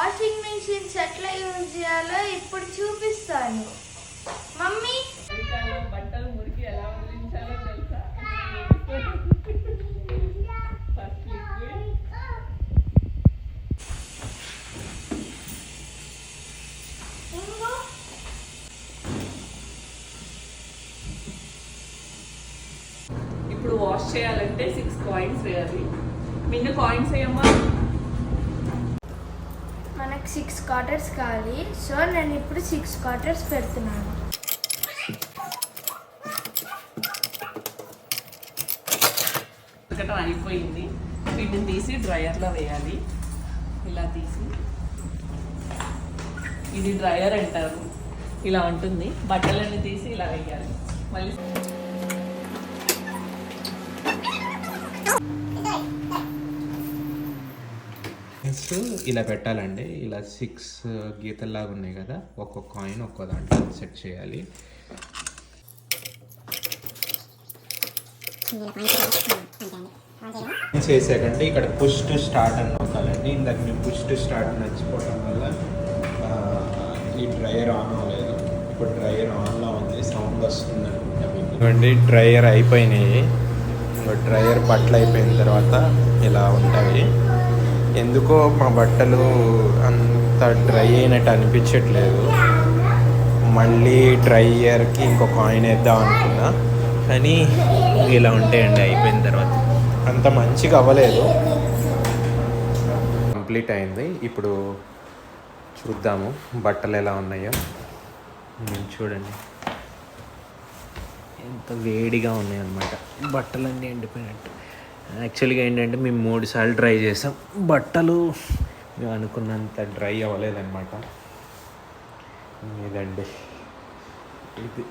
Washing machines ఎట్లా use చేయాలో ఇప్పుడు చూపిస్తాను. మమ్మీ అమెరికాలో బట్టలు మురికి ఎలా వదిలించాలో తెలుసా? ఫస్ట్ లిక్విడ్, ఇంకో ఇప్పుడు వాష్ చేయాలంటే 6 కాయిన్స్ వేయాలి. మిన్న కాయిన్స్ వేయమ్మా. మనకు 6 క్వార్టర్స్ కావాలి. సో నేను ఇప్పుడు 6 క్వార్టర్స్ పెడుతున్నాను. ఉతకటం అయిపోయింది. వీటిని తీసి డ్రయర్లో వేయాలి. ఇలా తీసి, ఇది డ్రయర్ అంటారు. ఇలా ఉంటుంది. బట్టలన్నీ తీసి ఇలా వేయాలి. మళ్ళీ ఇలా పెట్టాలండి. ఇలా 6 గీతల్లాగా ఉన్నాయి కదా, ఒక్కొక్క కాయిన్ ఒక్కో దాంట్లో సెట్ చేయాలి. చేసాకంటే ఇక్కడ పుష్ టు స్టార్ట్ అని నొక్కాలండి. ఇందాక నేను పుష్ టు స్టార్ట్ నచ్చిపోవడం వల్ల ఈ డ్రయర్ ఆన్ అవ్వలేదు. ఇప్పుడు డ్రయర్ ఆన్లో ఉంది, సౌండ్ వస్తుంది అనుకుంటా. డ్రయర్ అయిపోయినాయి. డ్రయర్ బట్టలు అయిపోయిన తర్వాత ఇలా ఉంటాయి. ఎందుకో మా బట్టలు అంత డ్రై అయినట్టు అనిపించట్లేదు. మళ్ళీ డ్రైయర్కి ఇంకో కాయిన్ వేద్దాం అనుకున్నా, కానీ ఇలా ఉంటాయండి. అయిపోయిన తర్వాత అంత మంచిగా అవ్వలేదు. కంప్లీట్ అయింది. ఇప్పుడు చూద్దాము బట్టలు ఎలా ఉన్నాయో. చూడండి ఎంత వేడిగా ఉన్నాయన్నమాట. బట్టలన్నీ ఎండిపోయినట్టు. యాక్చువల్గా ఏంటంటే మేము 3 సార్లు డ్రై చేసాం. బట్టలు మేము అనుకున్నంత డ్రై అవ్వలేదన్నమాట. ఇదండి ఇది